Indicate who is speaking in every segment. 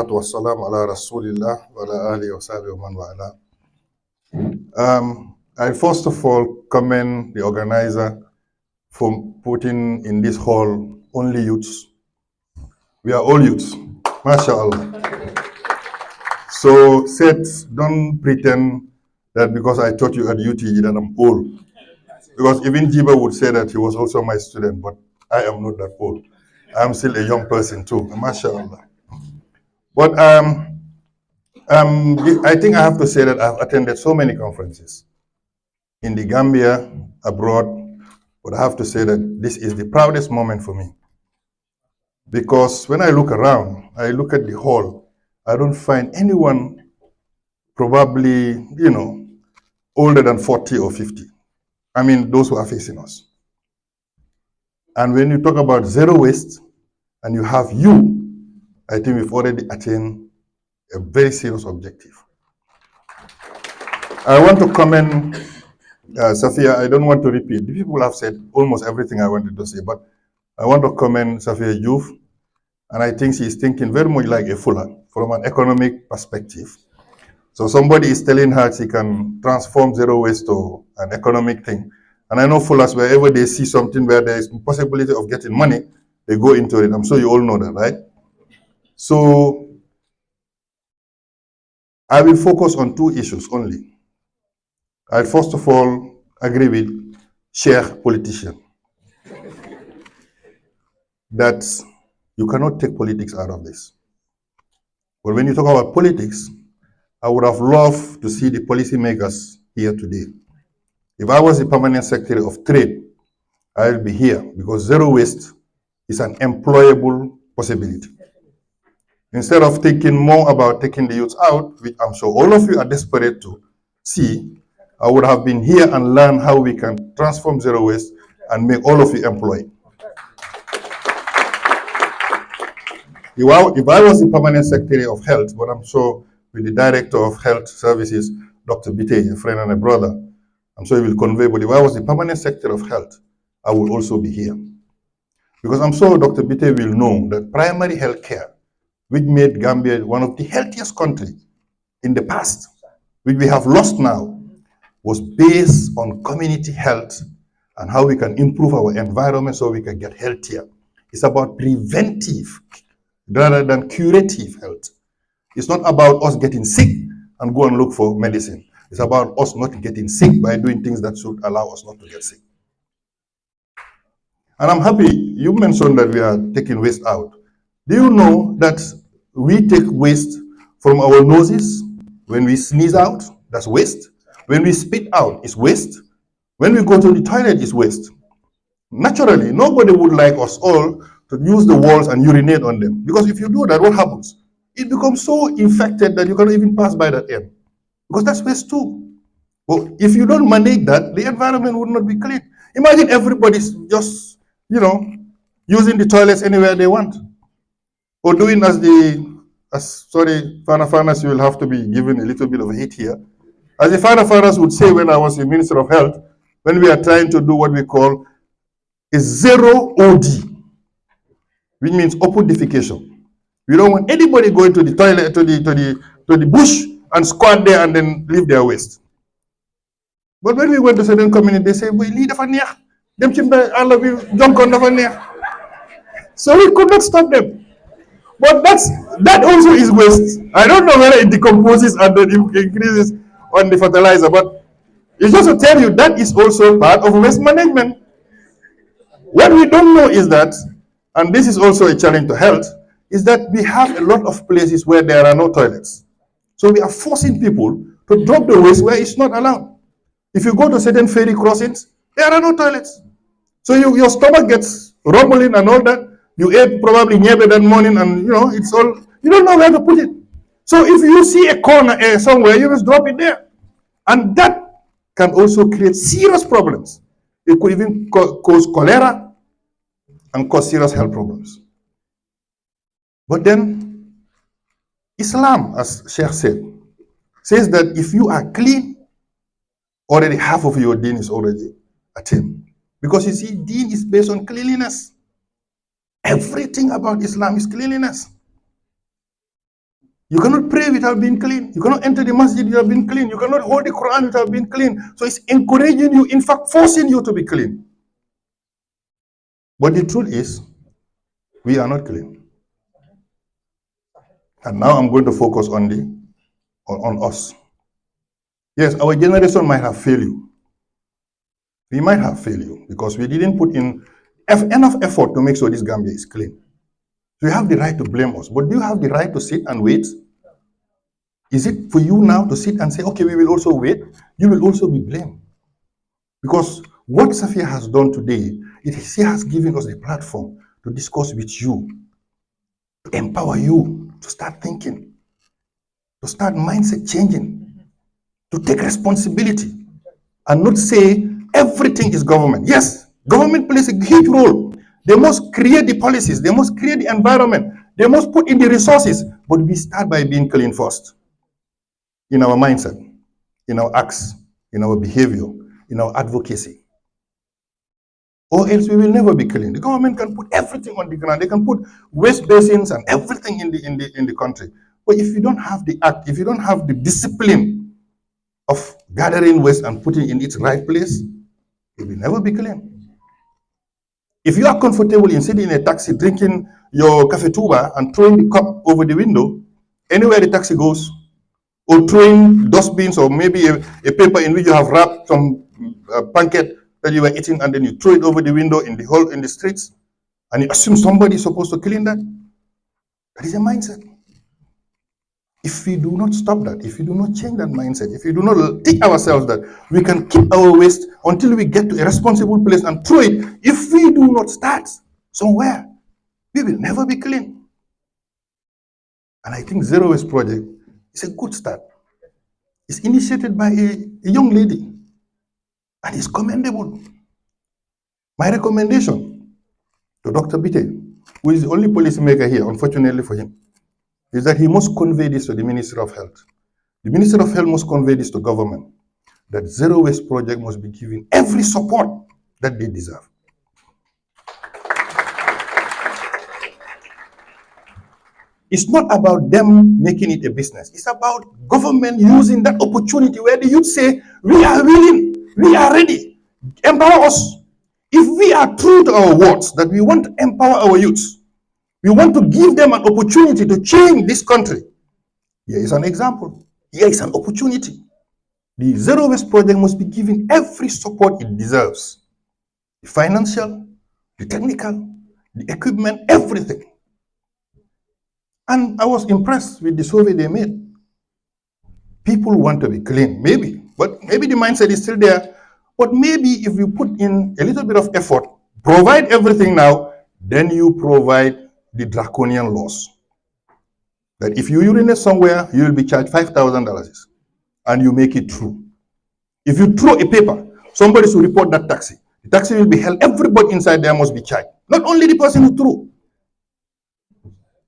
Speaker 1: Wassalam ala Rasulillah wa ala alihi wa sahbihi wa man wala. I first of all commend the organizer for putting in this hall only youths. We are all youths, mashallah. So, don't pretend that because I taught you at UTG that I'm old. Because even Jiba would say that he was also my student, but I am not that old. I'm still a young person too, mashallah. But I think I have to say that I've attended so many conferences in the Gambia, abroad, but I have to say that this is the proudest moment for me. Because when I look around, I look at the hall, I don't find anyone probably, older than 40 or 50. I mean, those who are facing us. And when you talk about zero waste and you have you, I think we've already attained a very serious objective. I want to comment, Safia, I don't want to repeat. The people have said almost everything I wanted to say, but I want to comment Safia Youth, and I think she's thinking very much like a Fuller from an economic perspective. So somebody is telling her she can transform zero waste to an economic thing. And I know Fullers, wherever they see something where there is possibility of getting money, they go into it. I'm sure you all know that, right? So I will focus on two issues only. I first of all agree with Sheikh politician that you cannot take politics out of this. But when you talk about politics, I would have loved to see the policymakers here today. If I was the permanent secretary of trade, I will be here because zero waste is an employable possibility. Instead of thinking more about taking the youth out, which I'm sure all of you are desperate to see, I would have been here and learn how we can transform zero waste and make all of you employed. If I was the permanent secretary of health, but I'm sure with the director of health services, Dr. Bite, a friend and a brother, I'm sure he will convey, but if I was the permanent secretary of health, I will also be here. Because I'm sure Dr. Bite will know that primary health care, which made Gambia one of the healthiest countries in the past, which we have lost now, was based on community health and how we can improve our environment so we can get healthier. It's about preventive rather than curative health. It's not about us getting sick and go and look for medicine. It's about us not getting sick by doing things that should allow us not to get sick. And I'm happy you mentioned that we are taking waste out. Do you know that we take waste from our noses? When we sneeze out, that's waste. When we spit out, it's waste. When we go to the toilet, it's waste. Naturally, nobody would like us all to use the walls and urinate on them. Because if you do that, what happens? It becomes so infected that you cannot even pass by that end. Because that's waste too. Well, if you don't manage that, the environment would not be clean. Imagine everybody's just, using the toilets anywhere they want. Or doing Fana you will have to be given a little bit of hate here. As the Fanas would say when I was the Minister of Health, when we are trying to do what we call a zero OD, which means open defecation. We don't want anybody going to the toilet, to the bush and squat there and then leave their waste. But when we went to certain communities, they say, "We lead them so we could not stop them." But that also is waste. I don't know whether it decomposes and then increases on the fertilizer, but it's just to tell you that is also part of waste management. What we don't know is that, and this is also a challenge to health, is that we have a lot of places where there are no toilets. So we are forcing people to drop the waste where it's not allowed. If you go to certain ferry crossings, there are no toilets. So your stomach gets rumbling and all that. You ate probably nyebe that morning and it's all, you don't know where to put it. So if you see a corner somewhere, you just drop it there. And that can also create serious problems. It could even cause cholera and cause serious health problems. But then, Islam, as Sheikh said, says that if you are clean, already half of your deen is already attained. Because you see, deen is based on cleanliness. Everything about Islam is cleanliness. You cannot pray without being clean. You cannot enter the masjid without being clean. You cannot hold the Quran without being clean. So it's encouraging you, in fact, forcing you to be clean. But the truth is, we are not clean. And now I'm going to focus on us. Yes, our generation might have failed you. We might have failed you because we didn't put in enough effort to make sure this Gambia is clean. So you have the right to blame us, but do you have the right to sit and wait? Is it for you now to sit and say, okay, we will also wait? You will also be blamed. Because what Safia has done today, she has given us a platform to discuss with you, to empower you, to start thinking, to start mindset changing, to take responsibility, and not say everything is government. Yes, government plays a huge role. They must create the policies, they must create the environment, they must put in the resources, but we start by being clean first. In our mindset, in our acts, in our behavior, in our advocacy. Or else we will never be clean. The government can put everything on the ground. They can put waste basins and everything in the country. But if you don't have the act, if you don't have the discipline of gathering waste and putting in its right place, it will never be clean. If you are comfortable in sitting in a taxi drinking your cafe tuba and throwing the cup over the window, anywhere the taxi goes, or throwing dustbins or maybe a paper in which you have wrapped some pancake that you were eating and then you throw it over the window in the streets and you assume somebody is supposed to clean that. That is a mindset. If we do not stop that, if we do not change that mindset, if we do not teach ourselves that we can keep our waste until we get to a responsible place and throw it, if we do not start somewhere, we will never be clean. And I think Zero Waste Project is a good start. It's initiated by a young lady, and it's commendable. My recommendation to Dr. Bite, who is the only policymaker here, unfortunately for him, is that he must convey this to the Ministry of Health. The Ministry of Health must convey this to government, that Zero Waste Project must be given every support that they deserve. It's not about them making it a business. It's about government using that opportunity where the youth say, we are willing, we are ready, empower us. If we are true to our words that we want to empower our youths, we want to give them an opportunity to change this country. Here is an example. Here is an opportunity. The Zero Waste Project must be given every support it deserves. The financial, the technical, the equipment, everything. And I was impressed with the survey they made. People want to be clean, maybe, but maybe the mindset is still there. But maybe if you put in a little bit of effort, provide everything now, then you provide the draconian laws. That if you urinate somewhere, you will be charged $5,000 and you make it true. If you throw a paper, somebody should report that taxi. The taxi will be held, everybody inside there must be charged. Not only the person who threw.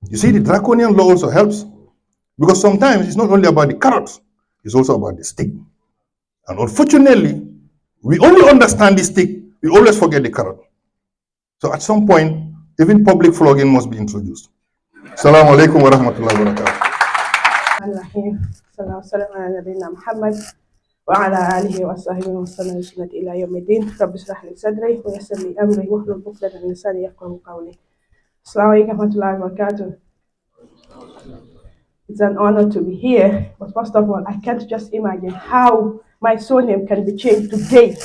Speaker 1: You see, the draconian law also helps because sometimes it's not only about the carrots, it's also about the stick. And unfortunately, we only understand the stick, we always forget the carrot. So at some point, even public flogging must be introduced. Assalamu alaikum wa rahmatullahi wa barakatuh.
Speaker 2: وعلى آله وصحبه وسلم بسنة إلى يوم الدين. رب اشرح لي صدري ويسر لي أمري واحلل عقدة من لساني يفقهوا قولي. السلام عليكم ورحمة الله وبركاته. It's an honor to be here, but first of all, I can't just imagine how my surname can be changed today.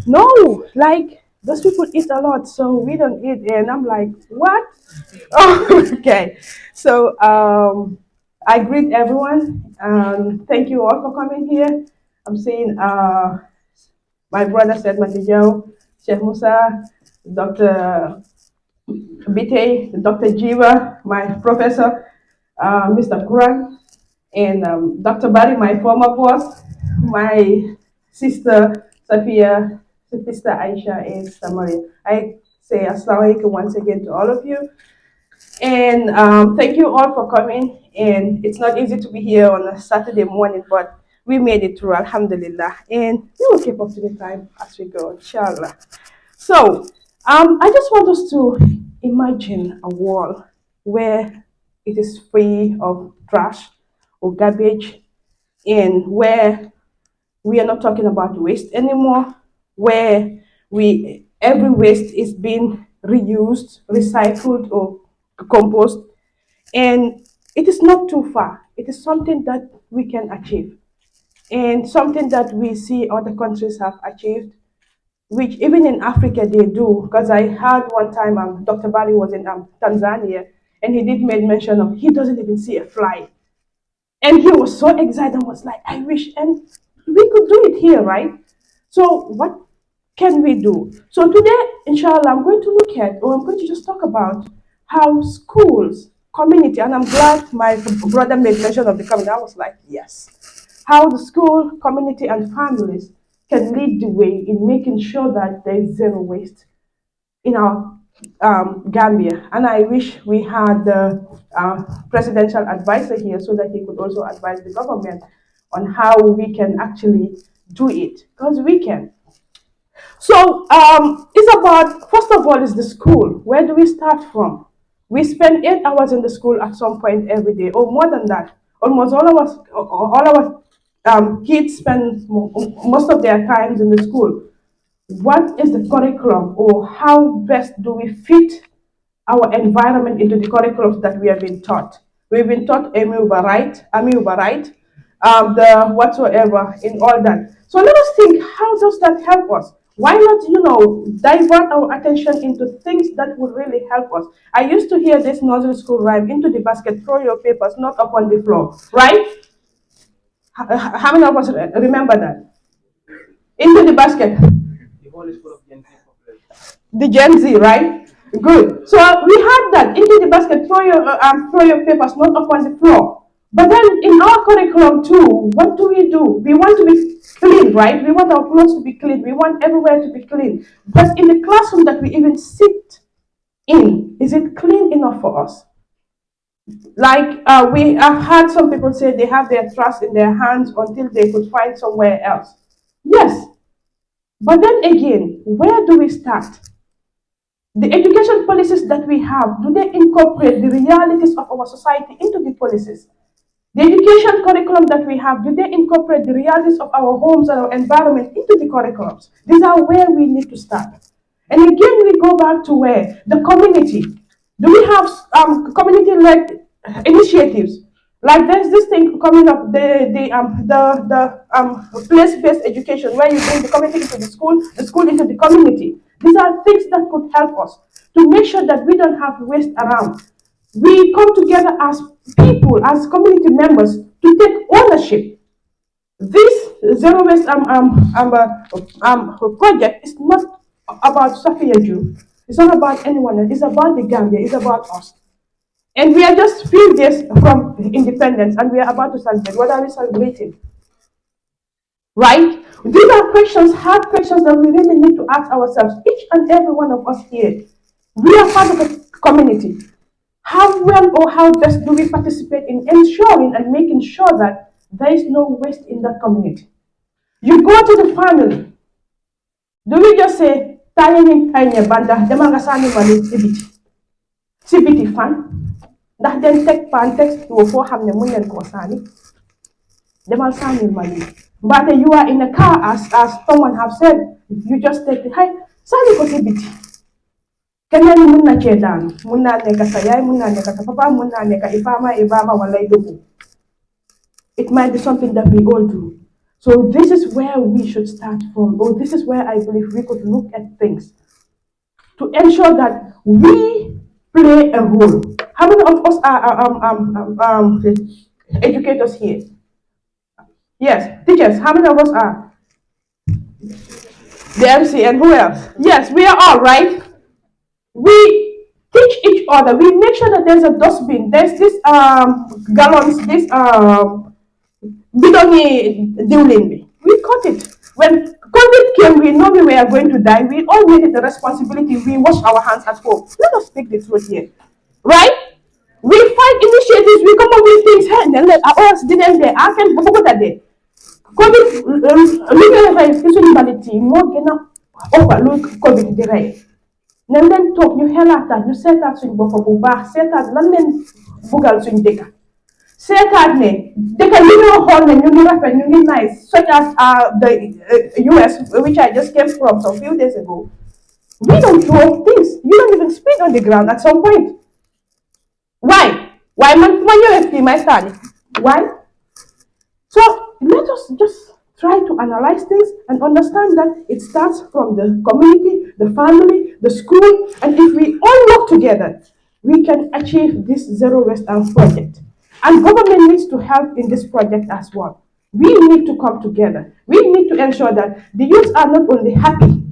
Speaker 2: No, like those people eat a lot, so we don't eat, and I'm like, what? Oh, okay. So I greet everyone. Thank you all for coming here. I'm seeing my brother said Matijao, Sheikh Musa, Dr. Bite, Dr. Jiva, my professor, Mr. Kuran, and Dr. Bari, my former boss, my sister Safia, sister Aisha, and Samaria. I say assalamu alaikum once again to all of you. And thank you all for coming. And it's not easy to be here on a Saturday morning, but we made it through, alhamdulillah. And we will keep up to the time as we go, inshallah. So I just want us to imagine a world where it is free of trash or garbage, and where we are not talking about waste anymore, where we every waste is being reused, recycled, or compost, and it is not too far. It is something that we can achieve, and something that we see other countries have achieved, which even in Africa they do. Because I heard one time Dr. Bali was in Tanzania, and he did make mention of he doesn't even see a fly, and he was so excited and was like, I wish, and we could do it here, right? So what can we do? So today, inshallah, I'm going to look at, or I'm going to just talk about how schools, community, and I'm glad my brother made mention of the community. I was like, yes. How the school, community, and families can lead the way in making sure that there is zero waste in our Gambia. And I wish we had the presidential advisor here so that he could also advise the government on how we can actually do it, because we can. So it's about, first of all, is the school. Where do we start from? We spend 8 hours in the school at some point every day, or more than that. Almost all our kids spend most of their times in the school. What is the curriculum, or how best do we fit our environment into the curriculums that we have been taught? We've been taught amoeba, right? The whatsoever in all that. So let us think, how does that help us? Why not, divert our attention into things that would really help us? I used to hear this nursery school rhyme, into the basket, throw your papers, not upon the floor, right? How many of us remember that? Into the basket. The Gen Z, right? Good. So we had that, into the basket, throw your papers, not upon the floor. But then in our curriculum too, what do? We want to be clean, right? We want our clothes to be clean. We want everywhere to be clean. But in the classroom that we even sit in, is it clean enough for us? Like we have had some people say they have their trust in their hands until they could find somewhere else. Yes, but then again, where do we start? The education policies that we have, do they incorporate the realities of our society into the policies? The education curriculum that we have, do they incorporate the realities of our homes and our environment into the curriculums? These are where we need to start. And again, we go back to where the community. Do we have community-led initiatives? Like there's this thing coming up, the place-based education, where you bring the community into the school into the community. These are things that could help us to make sure that we don't have waste around. We come together as people, as community members, to take ownership. This zero waste project is not about Sophia Jew. It's not about anyone else. It's about the Gambia. It's about us. And we are just few days from independence, and we are about to celebrate. What are we celebrating? Right? These are questions, hard questions that we really need to ask ourselves. Each and every one of us here, we are part of a community. How well or how best do we participate in ensuring and making sure that there is no waste in that community? You go to the family. Do we just say, "Tayo kanya banda, demanga sani mali ibiti, sibiti fan"? That then take pantex to for hamne munyan ko sani. Demal sani mali. But you are in a car, as someone have said, you just take the hi sani ko sibiti. Kenyan muna chedan, muna neka sayay, muna neka sa papa, muna neka ifama walay dugo. It might be something that we all do. So this is where we should start from, or this is where I believe we could look at things to ensure that we play a role. How many of us are educators here? Yes, teachers. How many of us are? The MC, and who else? Yes, we are all right. We teach each other. We make sure that there's a dustbin. There's this gallons, this bidongi diwlin. We cut it. When COVID came, we know we were going to die. We all made it the responsibility. We wash our hands at home. Let us speak the truth here, right? We find initiatives. We come up with things. Hey, then let us didn't there. I can go that day. COVID, legal rights, humanity, more gonna overlook COVID the right. Nañ leen toog ñu xelaataat ñu seetaat suñ bopp bu baax seetaat lan leen bugal suñ dëkka seetaat ne dëkka yi ñoo xool ne ñu ngi rafet ñu ngi nice such as the US which I just came from some few days ago. We don't show things. You don't even spit on the ground at some point. Why? Why man fu ma ñëwee fii may sànni? Why? So let us just try to analyze things and understand that it starts from the community, the family, the school, and if we all work together, we can achieve this zero waste and project. And government needs to help in this project as well. We need to come together. We need to ensure that the youth are not only happy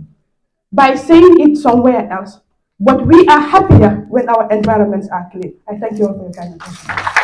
Speaker 2: by saying it somewhere else, but we are happier when our environments are clean. I thank you all for your kind attention.